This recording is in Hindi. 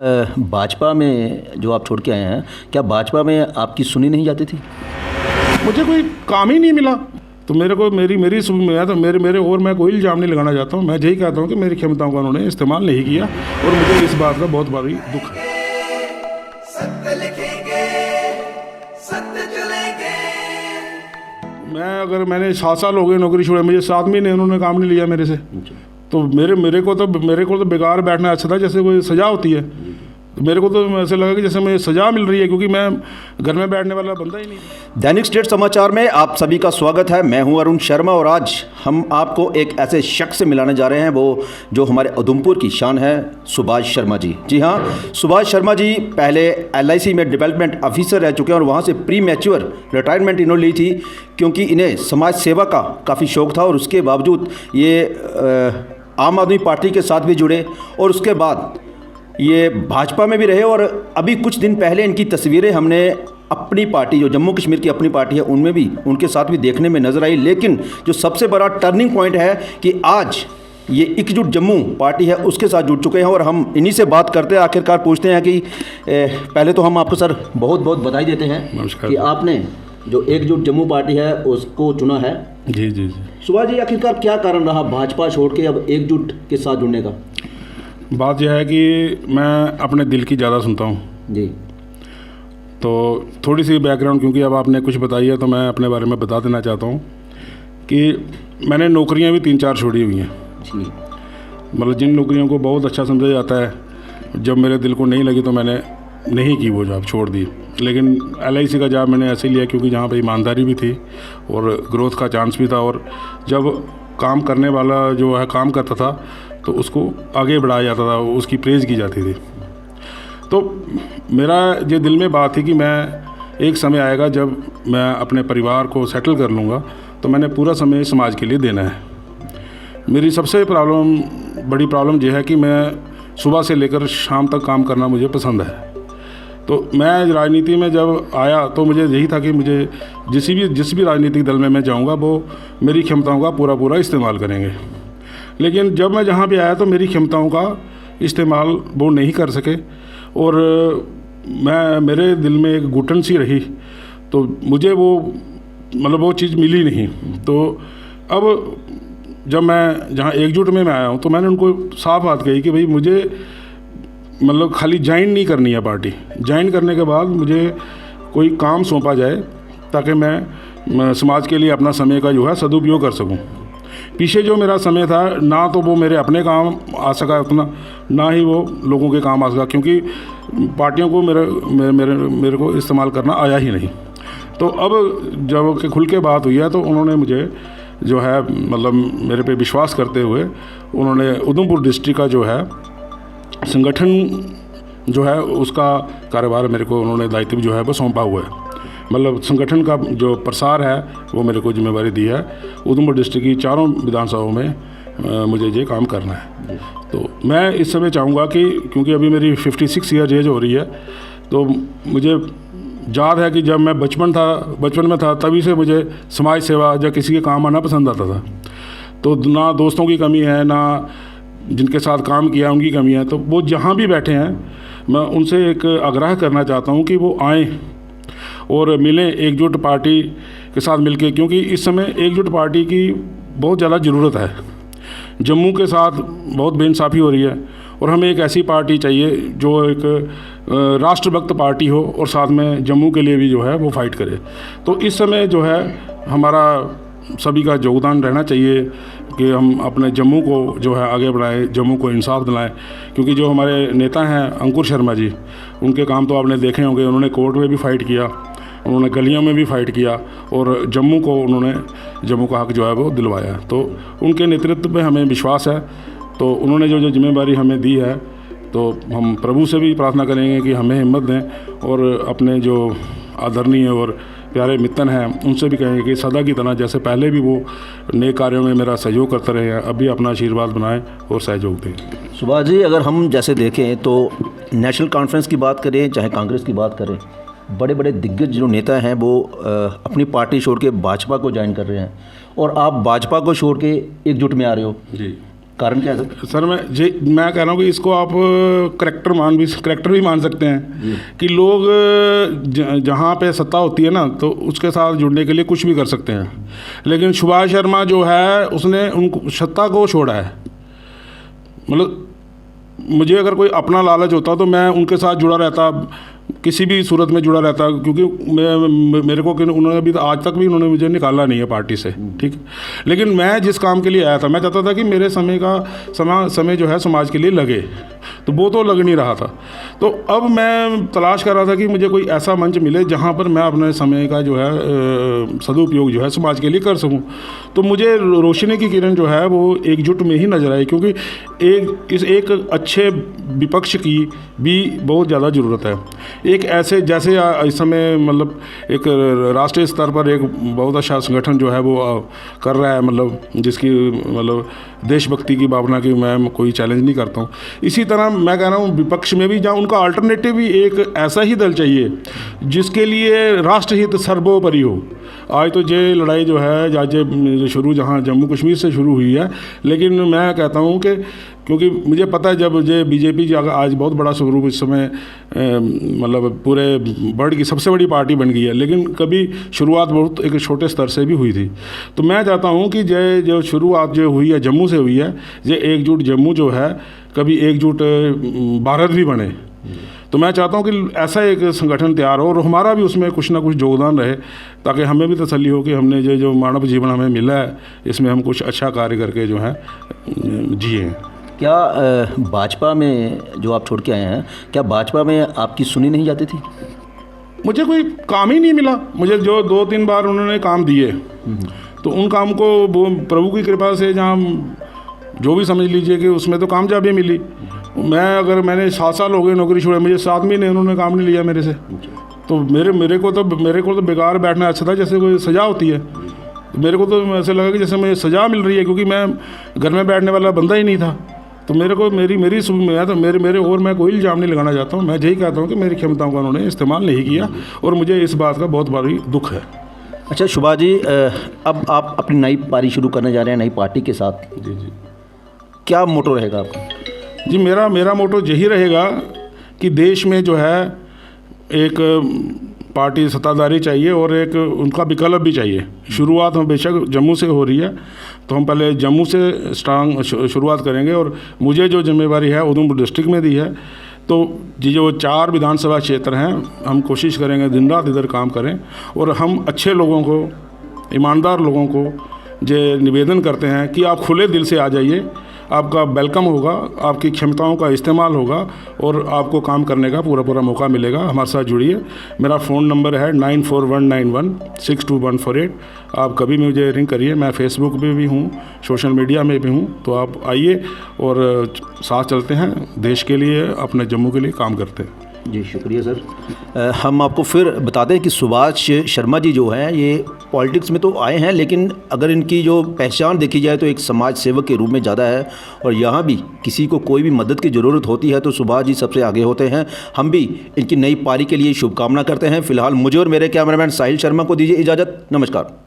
भाजपा में जो आप छोड़ के आए हैं, क्या भाजपा में आपकी सुनी नहीं जाती थी? मुझे कोई काम ही नहीं मिला, तो मेरे को मेरी मैं तो मेरे और मैं कोई इल्ज़ाम नहीं लगाना चाहता हूँ। मैं यही कहता हूँ कि मेरी क्षमताओं का उन्होंने इस्तेमाल नहीं किया और मुझे इस बात का बहुत भारी दुख है। मैंने 7 साल हो गए नौकरी छोड़े, मुझे 7 महीने उन्होंने काम नहीं लिया मेरे से। तो मेरे को तो बेकार बैठना अच्छा था, जैसे कोई सज़ा होती है। तो मेरे को तो ऐसे लगा कि जैसे मुझे सज़ा मिल रही है, क्योंकि मैं घर में बैठने वाला बंदा ही नहीं। दैनिक स्टेट समाचार में आप सभी का स्वागत है। मैं हूं अरुण शर्मा और आज हम आपको एक ऐसे शख्स से मिलाने जा रहे हैं, वो जो हमारे उधमपुर की शान है, सुभाष शर्मा जी। जी हाँ, सुभाष शर्मा जी पहले LIC में डेवलपमेंट ऑफिसर रह चुके हैं और वहाँ से प्री मैच्योर रिटायरमेंट इन्होंने ली थी, क्योंकि इन्हें समाज सेवा का काफ़ी शौक़ था। और उसके बावजूद ये आम आदमी पार्टी के साथ भी जुड़े और उसके बाद ये भाजपा में भी रहे। और अभी कुछ दिन पहले इनकी तस्वीरें हमने अपनी पार्टी, जो जम्मू कश्मीर की अपनी पार्टी है, उनमें भी उनके साथ भी देखने में नज़र आई। लेकिन जो सबसे बड़ा टर्निंग पॉइंट है कि आज ये एकजुट जम्मू पार्टी है, उसके साथ जुड़ चुके हैं। और हम इन्हीं से बात करते हैं, आखिरकार पूछते हैं कि पहले तो हम आपको सर बहुत बहुत बधाई देते हैं कि आपने जो एकजुट जम्मू पार्टी है उसको चुना है। जी जी जी। सुभाष जी, आखिरकार क्या कारण रहा भाजपा छोड़ के अब एकजुट के साथ जुड़ने का? बात यह है कि मैं अपने दिल की ज़्यादा सुनता हूँ जी। तो थोड़ी सी बैकग्राउंड, क्योंकि अब आपने कुछ बताई है तो मैं अपने बारे में बता देना चाहता हूँ कि मैंने नौकरियाँ भी 3-4 छोड़ी हुई हैं। मतलब जिन नौकरियों को बहुत अच्छा समझा जाता है, जब मेरे दिल को नहीं लगी तो मैंने नहीं की, वो जॉब छोड़ दी। लेकिन LIC का जॉब मैंने ऐसे लिया क्योंकि जहाँ पे ईमानदारी भी थी और ग्रोथ का चांस भी था, और जब काम करने वाला जो है काम करता था तो उसको आगे बढ़ाया जाता था, उसकी प्रेज़ की जाती थी। तो मेरा ये दिल में बात थी कि मैं एक समय आएगा जब मैं अपने परिवार को सेटल कर लूँगा, तो मैंने पूरा समय समाज के लिए देना है। मेरी सबसे बड़ी प्रॉब्लम ये है कि मैं सुबह से लेकर शाम तक काम करना मुझे पसंद है। तो मैं राजनीति में जब आया तो मुझे यही था कि मुझे जिस भी राजनीतिक दल में मैं जाऊंगा वो मेरी क्षमताओं का पूरा इस्तेमाल करेंगे। लेकिन जब मैं जहाँ पे आया तो मेरी क्षमताओं का इस्तेमाल वो नहीं कर सके और मेरे दिल में एक घुटन सी रही, तो मुझे वो चीज़ मिली नहीं। तो अब जब मैं जहाँ एकजुट में मैं आया हूँ तो मैंने उनको साफ बात कही कि भाई मुझे खाली ज्वाइन नहीं करनी है पार्टी। ज्वाइन करने के बाद मुझे कोई काम सौंपा जाए ताकि मैं समाज के लिए अपना समय का जो है सदुपयोग कर सकूं। पीछे जो मेरा समय था, ना तो वो मेरे अपने काम आ सका उतना, ना ही वो लोगों के काम आ सका, क्योंकि पार्टियों को मेरे को इस्तेमाल करना आया ही नहीं। तो अब जब खुल के बात हुई है तो उन्होंने मुझे जो है मेरे पे विश्वास करते हुए उन्होंने उधमपुर डिस्ट्रिक्ट का जो है संगठन जो है उसका कार्यभार मेरे को उन्होंने दायित्व जो है वो सौंपा हुआ है। संगठन का जो प्रसार है वो मेरे को जिम्मेवारी दी है। उधमपुर डिस्ट्रिक्ट की 4 विधानसभाओं में मुझे ये काम करना है। तो मैं इस समय चाहूँगा कि क्योंकि अभी मेरी 56 ईयर एज हो रही है, तो मुझे याद है कि जब मैं बचपन में था तभी से मुझे समाज सेवा या किसी के काम आना पसंद आता था। तो ना दोस्तों की कमी है, ना जिनके साथ काम किया उनकी कमी है। तो वो जहाँ भी बैठे हैं, मैं उनसे एक आग्रह करना चाहता हूँ कि वो आएँ और मिलें एकजुट पार्टी के साथ मिलके, क्योंकि इस समय एकजुट पार्टी की बहुत ज़्यादा ज़रूरत है। जम्मू के साथ बहुत बेइंसाफ़ी हो रही है और हमें एक ऐसी पार्टी चाहिए जो एक राष्ट्रभक्त पार्टी हो और साथ में जम्मू के लिए भी जो है वो फाइट करे। तो इस समय जो है हमारा सभी का योगदान रहना चाहिए कि हम अपने जम्मू को जो है आगे बढ़ाएं, जम्मू को इंसाफ दिलाएं। क्योंकि जो हमारे नेता हैं अंकुर शर्मा जी, उनके काम तो आपने देखे होंगे। उन्होंने कोर्ट में भी फाइट किया, उन्होंने गलियों में भी फाइट किया और जम्मू का हक जो है वो दिलवाया। तो उनके नेतृत्व पे हमें विश्वास है। तो उन्होंने जो जिम्मेदारी हमें दी है, तो हम प्रभु से भी प्रार्थना करेंगे कि हमें हिम्मत दें और अपने जो आदरणीय और प्यारे मित्र हैं उनसे भी कहेंगे कि सदा की तरह जैसे पहले भी वो नेक कार्यों में मेरा सहयोग करते रहे हैं, अभी अपना आशीर्वाद बनाएं और सहयोग दें। सुभाष जी, अगर हम जैसे देखें तो नेशनल कॉन्फ्रेंस की बात करें चाहे कांग्रेस की बात करें, बड़े बड़े दिग्गज जो नेता हैं वो अपनी पार्टी छोड़ के भाजपा को ज्वाइन कर रहे हैं और आप भाजपा को छोड़ के एकजुट में आ रहे हो। जी। कारण क्या है सर? सर मैं कह रहा हूँ कि इसको आप करेक्टर भी मान सकते हैं कि लोग जहाँ पे सत्ता होती है ना तो उसके साथ जुड़ने के लिए कुछ भी कर सकते हैं, लेकिन सुभाष शर्मा जो है उसने उनको सत्ता को छोड़ा है। मतलब मुझे अगर कोई अपना लालच होता तो मैं उनके साथ जुड़ा रहता, किसी भी सूरत में जुड़ा रहता, क्योंकि मेरे को उन्होंने अभी आज तक भी उन्होंने मुझे निकाला नहीं है पार्टी से, ठीक। लेकिन मैं जिस काम के लिए आया था, मैं चाहता था कि मेरे समय जो है समाज के लिए लगे, तो वो तो लग नहीं रहा था। तो अब मैं तलाश कर रहा था कि मुझे कोई ऐसा मंच मिले जहाँ पर मैं अपने समय का जो है सदुपयोग जो है समाज के लिए कर सकूँ। तो मुझे रोशनी की किरण जो है वो एकजुट में ही नजर आई, क्योंकि एक अच्छे विपक्ष की भी बहुत ज़्यादा ज़रूरत है। एक ऐसे जैसे इस समय मतलब एक राष्ट्रीय स्तर पर एक बहुत अच्छा संगठन जो है वो कर रहा है, मतलब जिसकी मतलब देशभक्ति की भावना की मैं कोई चैलेंज नहीं करता हूँ। इसी तरह मैं कह रहा हूँ विपक्ष में भी जहाँ उनका अल्टरनेटिव भी एक ऐसा ही दल चाहिए जिसके लिए राष्ट्रहित सर्वोपरि हो। आज तो ये लड़ाई जो है आज शुरू जहाँ जम्मू कश्मीर से शुरू हुई है, लेकिन मैं कहता हूँ कि क्योंकि मुझे पता है जब ये बीजेपी आज बहुत बड़ा स्वरूप इस समय मतलब पूरे वर्ल्ड की सबसे बड़ी पार्टी बन गई है, लेकिन कभी शुरुआत बहुत एक छोटे स्तर से भी हुई थी। तो मैं चाहता हूँ कि जो शुरुआत जो हुई है जम्मू से हुई है, ये एकजुट जम्मू जो है कभी एकजुट भारत भी बने। तो मैं चाहता हूँ कि ऐसा एक संगठन तैयार हो और हमारा भी उसमें कुछ ना कुछ योगदान रहे, ताकि हमें भी तसल्ली हो कि हमने जो मानव जीवन हमें मिला है इसमें हम कुछ अच्छा कार्य करके जो है जिए। क्या भाजपा में जो आप छोड़ के आए हैं, क्या भाजपा में आपकी सुनी नहीं जाती थी? मुझे कोई काम ही नहीं मिला। मुझे जो 2-3 बार उन्होंने काम दिए तो उन काम को वो प्रभु की कृपा से जहाँ जो भी समझ लीजिए कि उसमें तो कामयाबी मिली। मैंने 7 साल हो गए नौकरी छोड़े, मुझे 7 महीने उन्होंने काम नहीं लिया मेरे से। तो मेरे को तो बेकार बैठना अच्छा था, जैसे कोई सज़ा होती है। मेरे को तो ऐसे लगा कि जैसे मुझे सज़ा मिल रही है, क्योंकि मैं घर में बैठने वाला बंदा ही नहीं था। तो मेरे को मेरे और मैं कोई इल्ज़ाम नहीं लगाना चाहता हूँ। मैं यही कहता हूँ कि मेरी क्षमताओं का उन्होंने इस्तेमाल नहीं किया और मुझे इस बात का बहुत भारी दुख है। अच्छा सुभाष जी, अब आप अपनी नई पारी शुरू करने जा रहे हैं नई पार्टी के साथ। जी जी। क्या मोटो रहेगा आपका? जी मेरा मोटो यही रहेगा कि देश में जो है एक पार्टी सत्ताधारी चाहिए और एक उनका विकल्प भी चाहिए। शुरुआत हम बेशक जम्मू से हो रही है, तो हम पहले जम्मू से शुरुआत करेंगे और मुझे जो जिम्मेवारी है उधमपुर डिस्ट्रिक्ट में दी है। तो जो 4 विधानसभा क्षेत्र हैं, हम कोशिश करेंगे दिन रात इधर काम करें और हम अच्छे लोगों को, ईमानदार लोगों को ये निवेदन करते हैं कि आप खुले दिल से आ जाइए, आपका वेलकम होगा, आपकी क्षमताओं का इस्तेमाल होगा और आपको काम करने का पूरा मौका मिलेगा। हमारे साथ जुड़िए। मेरा फ़ोन नंबर है 9419162148। आप कभी मुझे रिंग करिए। मैं फेसबुक पे भी हूँ, सोशल मीडिया में भी हूँ। तो आप आइए और साथ चलते हैं, देश के लिए, अपने जम्मू के लिए काम करते हैं। जी शुक्रिया सर। हम आपको फिर बता दें कि सुभाष शर्मा जी जो हैं ये पॉलिटिक्स में तो आए हैं, लेकिन अगर इनकी जो पहचान देखी जाए तो एक समाज सेवक के रूप में ज़्यादा है। और यहाँ भी किसी को कोई भी मदद की ज़रूरत होती है तो सुभाष जी सबसे आगे होते हैं। हम भी इनकी नई पारी के लिए शुभकामना करते हैं। फिलहाल मुझे और मेरे कैमरामैन साहिल शर्मा को दीजिए इजाज़त। नमस्कार।